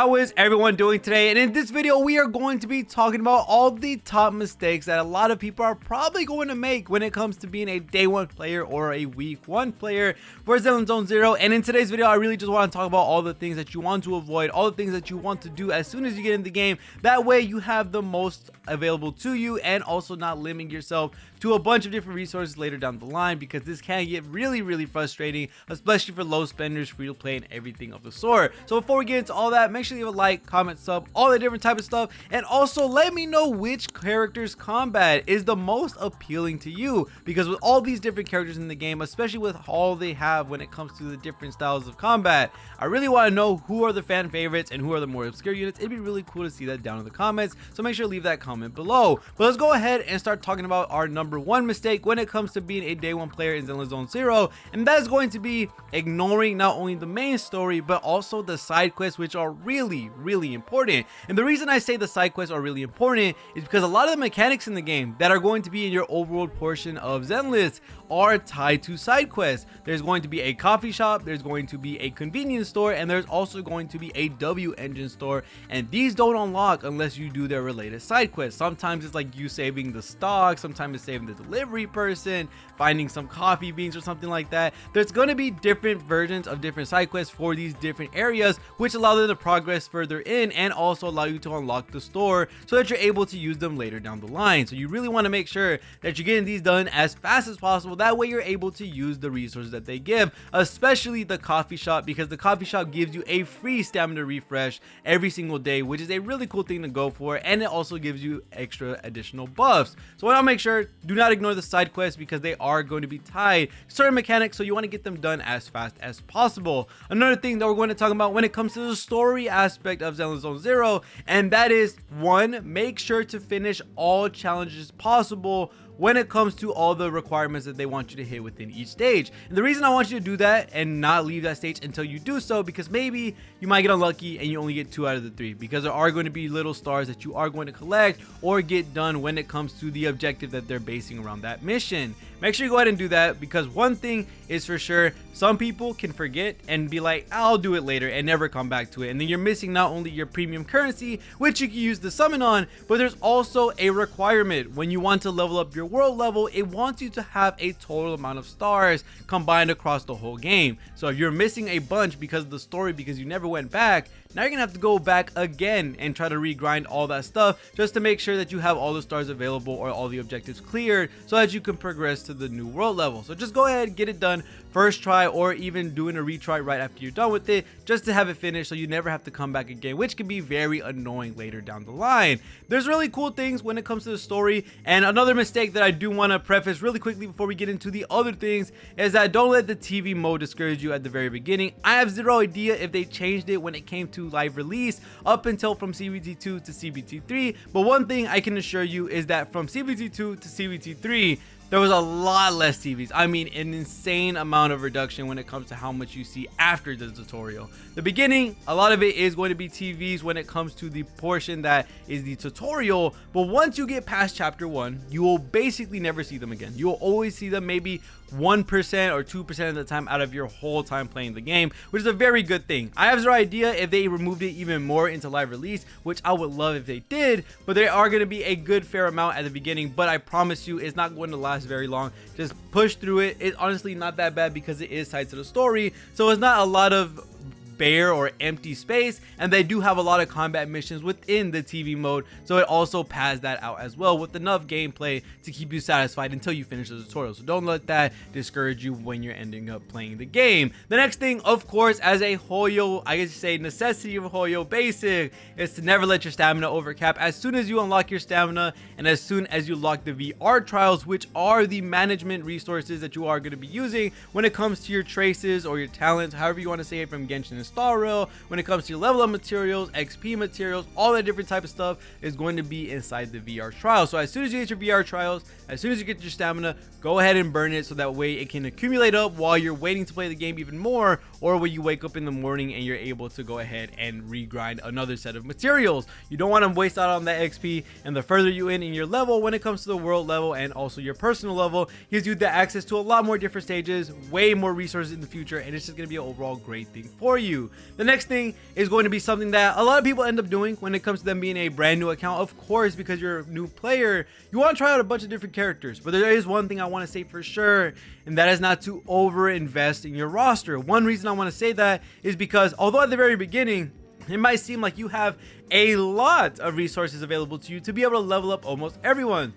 How is everyone doing today? And in this video, we are going to be talking about all the top mistakes that a lot of people are probably going to make when it comes to being a day one player or a week one player for Zenless Zone Zero. And in today's video, I really just want to talk about all the things that you want to avoid, all the things that you want to do as soon as you get in the game. That way you have the most available to you and also not limiting yourself to a bunch of different resources later down the line, because this can get really frustrating, especially for low spenders, free to play, and everything of the sort. So before we get into all that, make sure you leave a like, comment, sub, all the different type of stuff, and also let me know which character's combat is the most appealing to you, because with all these different characters in the game, especially with all they have when it comes to the different styles of combat, I really want to know who are the fan favorites and who are the more obscure units. It'd be really cool to see that down in the comments, so make sure to leave that comment below. But let's go ahead and start talking about our number one mistake when it comes to being a day one player in Zenless Zone Zero, and that is going to be ignoring not only the main story but also the side quests, which are really important. And the reason I say the side quests are really important is because a lot of the mechanics in the game that are going to be in your overworld portion of Zenless are tied to side quests. There's going to be a coffee shop, there's going to be a convenience store, and there's also going to be a W engine store, and these don't unlock unless you do their related side quests. Sometimes it's like you saving the stock, sometimes it's saving the delivery person, finding some coffee beans or something like that. There's going to be different versions of different side quests for these different areas, which allow them to progress further in and also allow you to unlock the store so that you're able to use them later down the line. So you really want to make sure that you're getting these done as fast as possible. That way you're able to use the resources that they give, especially the coffee shop, because the coffee shop gives you a free stamina refresh every single day, which is a really cool thing to go for, and it also gives you extra additional buffs. So I want to make sure, do not ignore the side quests because they are going to be tied to certain mechanics, so you want to get them done as fast as possible. Another thing that we're going to talk about when it comes to the story aspect of Zenless Zone Zero, and that is, one, make sure to finish all challenges possible when it comes to all the requirements that they want you to hit within each stage. And the reason I want you to do that and not leave that stage until you do so, because maybe you might get unlucky and you only get 2 out of the 3, because there are going to be little stars that you are going to collect or get done when it comes to the objective that they're basing around that mission. Make sure you go ahead and do that, because one thing is for sure, some people can forget and be like, I'll do it later, and never come back to it. And then you're missing not only your premium currency, which you can use the summon on, but there's also a requirement. When you want to level up your world level, it wants you to have a total amount of stars combined across the whole game. So if you're missing a bunch because of the story, because you never went back, now you're gonna have to go back again and try to regrind all that stuff just to make sure that you have all the stars available or all the objectives cleared so that you can progress to the new world level. So just go ahead, get it done first try, or even doing a retry right after you're done with it, just to have it finished so you never have to come back again, which can be very annoying later down the line. There's really cool things when it comes to the story, and another mistake that I do want to preface really quickly before we get into the other things is that don't let the TV mode discourage you at the very beginning. I have zero idea if they changed it when it came to live release up until from CBT2 to CBT3, but one thing I can assure you is that from CBT2 to CBT3 there was a lot less TVs. I mean, an insane amount of reduction when it comes to how much you see after the tutorial. The beginning, a lot of it is going to be TVs when it comes to the portion that is the tutorial, but once you get past chapter 1, you will basically never see them again. You will always see them maybe 1% or 2% of the time out of your whole time playing the game, which is a very good thing. I have zero idea if they removed it even more into live release, which I would love if they did, but there are going to be a good fair amount at the beginning, but I promise you it's not going to last very long. Just push through it. It's honestly not that bad because it is tied to the story, so it's not a lot of bare or empty space, and they do have a lot of combat missions within the TV mode, so it also pads that out as well with enough gameplay to keep you satisfied until you finish the tutorial. So don't let that discourage you when you're ending up playing the game. The next thing, of course, as a Hoyo, I guess you say necessity of Hoyo basic, is to never let your stamina overcap. As soon as you unlock your stamina and as soon as you lock the VR trials, which are the management resources that you are going to be using when it comes to your traces or your talents, however you want to say it, from Genshin and Star Rail, when it comes to your level up materials, XP materials, all that different type of stuff is going to be inside the VR trial. So as soon as you get your VR trials, as soon as you get your stamina, go ahead and burn it so that way it can accumulate up while you're waiting to play the game even more, or when you wake up in the morning and you're able to go ahead and regrind another set of materials. You don't want to waste out on that XP, and the further you in your level when it comes to the world level and also your personal level, gives you the access to a lot more different stages, way more resources in the future, and it's just going to be an overall great thing for you. you. The next thing is going to be something that a lot of people end up doing when it comes to them being a brand new account. Of course, because you're a new player, you want to try out a bunch of different characters, but there is one thing I want to say for sure, and that is not to over invest in your roster. One reason I want to say that is because although at the very beginning it might seem like you have a lot of resources available to you to be able to level up almost everyone,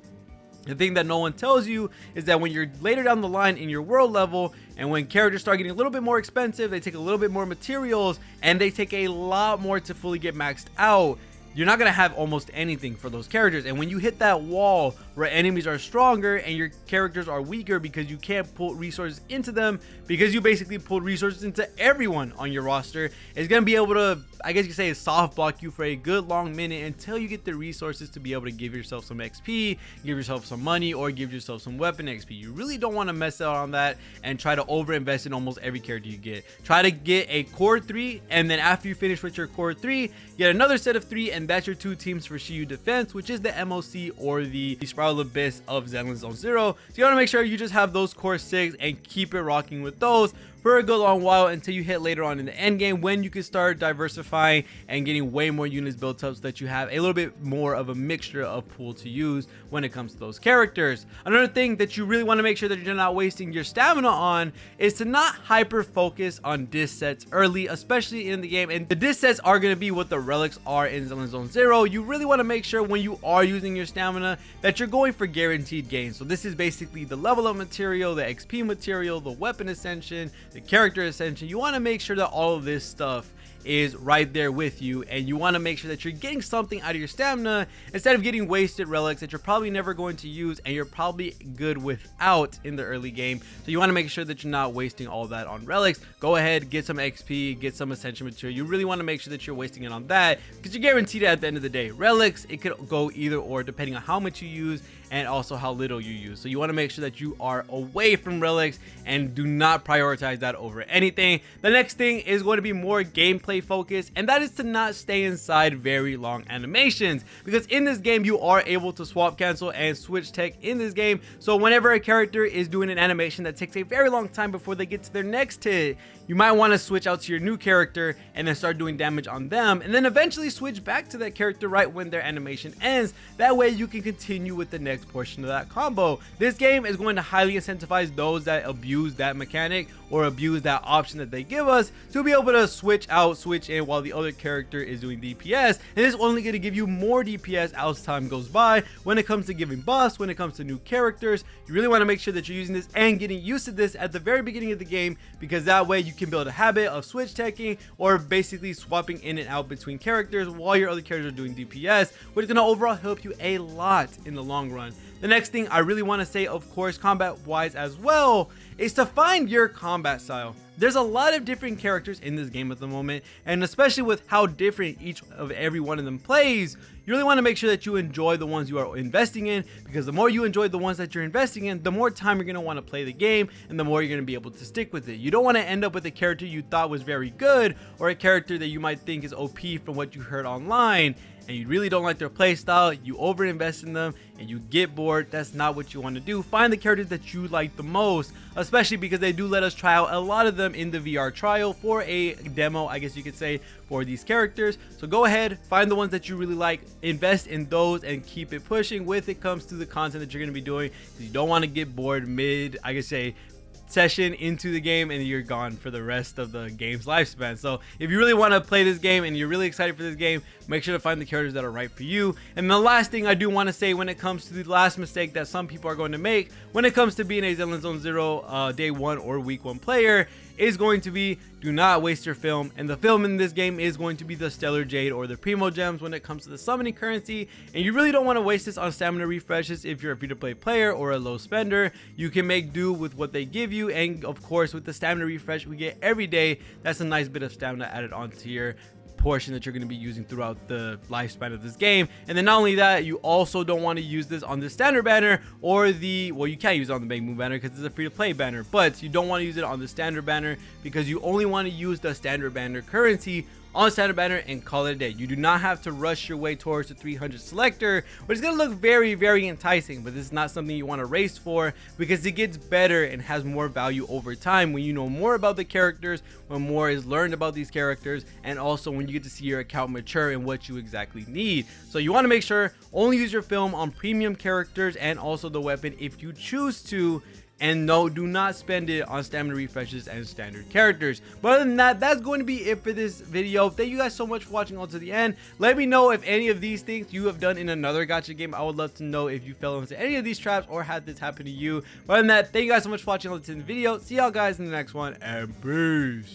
the thing that no one tells you is that when you're later down the line in your world level, and when characters start getting a little bit more expensive, they take a little bit more materials, and they take a lot more to fully get maxed out, you're not going to have almost anything for those characters. And when you hit that wall where enemies are stronger and your characters are weaker because you can't put resources into them, because you basically pulled resources into everyone on your roster, it's going to be able to, I guess you could say, soft block you for a good long minute until you get the resources to be able to give yourself some XP, give yourself some money, or give yourself some weapon XP. You really don't want to mess out on that and try to over invest in almost every character you get. Try to get a core 3, and then after you finish with your core 3, get another set of 3, and that's your 2 teams for Shiyu Defense, which is the MOC or the Spiral Abyss of Zenless Zone Zero. So you want to make sure you just have those core 6 and keep it rocking with those for a good long while until you hit later on in the end game, when you can start diversifying and getting way more units built up so that you have a little bit more of a mixture of pool to use when it comes to those characters. Another thing that you really want to make sure that you're not wasting your stamina on is to not hyper focus on disc sets early, especially in the game. And the disc sets are going to be what the relics are in Zenless Zone Zero. You really want to make sure when you are using your stamina that you're going for guaranteed gains. So this is basically the level up material, the XP material, the weapon ascension, the character ascension. You want to make sure that all of this stuff is right there with you, and you want to make sure that you're getting something out of your stamina instead of getting wasted relics that you're probably never going to use and you're probably good without in the early game. So you want to make sure that you're not wasting all that on relics. Go ahead, get some XP, get some ascension material. You really want to make sure that you're wasting it on that, because you're guaranteed at the end of the day. Relics, it could go either or depending on how much you use and also how little you use. So you want to make sure that you are away from relics and do not prioritize that over anything. The next thing is going to be more gameplay focused, and that is to not stay inside very long animations, because in this game you are able to swap cancel and switch tech in this game. So whenever a character is doing an animation that takes a very long time before they get to their next hit, you might want to switch out to your new character and then start doing damage on them, and then eventually switch back to that character right when their animation ends. That way you can continue with the next portion of that combo. This game is going to highly incentivize those that abuse that mechanic or abuse that option that they give us to be able to switch out, switch in while the other character is doing DPS, and it's only going to give you more DPS as time goes by. When it comes to giving buffs, when it comes to new characters, you really want to make sure that you're using this and getting used to this at the very beginning of the game, because that way you can build a habit of switch teching or basically swapping in and out between characters while your other characters are doing DPS, which is going to overall help you a lot in the long run. The next thing I really want to say, of course, combat wise as well, is to find your combat style. There's a lot of different characters in this game at the moment, and especially with how different each of every one of them plays, you really want to make sure that you enjoy the ones you are investing in, because the more you enjoy the ones that you're investing in, the more time you're going to want to play the game and the more you're going to be able to stick with it. You don't want to end up with a character you thought was very good, or a character that you might think is OP from what you heard online, and you really don't like their playstyle, you overinvest in them, and you get bored. That's not what you want to do. Find the characters that you like the most, especially because they do let us try out a lot of them in the VR trial for a demo, I guess you could say, for these characters. So go ahead, find the ones that you really like, invest in those, and keep it pushing when it comes to the content that you're going to be doing, because you don't want to get bored mid, I could say, session into the game and you're gone for the rest of the game's lifespan. So if you really want to play this game and you're really excited for this game, make sure to find the characters that are right for you. And the last thing I do want to say when it comes to the last mistake that some people are going to make when it comes to being a Zenless Zone Zero day 1 or week 1 player is going to be, do not waste your film. And the film in this game is going to be the Stellar Jade or the Primo Gems when it comes to the summoning currency, and you really don't want to waste this on stamina refreshes. If you're a free-to-play player or a low spender, you can make do with what they give you, and of course with the stamina refresh we get every day, that's a nice bit of stamina added onto your portion that you're going to be using throughout the lifespan of this game. And then not only that, you also don't want to use this on the standard banner or the, well, you can't use it on the Big Move banner because it's a free-to-play banner, but you don't want to use it on the standard banner because you only want to use the standard banner currency on standard banner and call it a day. You do not have to rush your way towards the 300 selector, which is going to look very, very enticing, but this is not something you want to race for because it gets better and has more value over time when you know more about the characters, when more is learned about these characters, and also when you get to see your account mature and what you exactly need. So you want to make sure only use your film on premium characters and also the weapon if you choose to, and no, do not spend it on stamina refreshes and standard characters. But other than that, that's going to be it for this video. Thank you guys so much for watching all to the end. Let me know if any of these things you have done in another gacha game. I would love to know if you fell into any of these traps or had this happen to you. But other than that, thank you guys so much for watching all to the video. See y'all guys in the next one, and peace.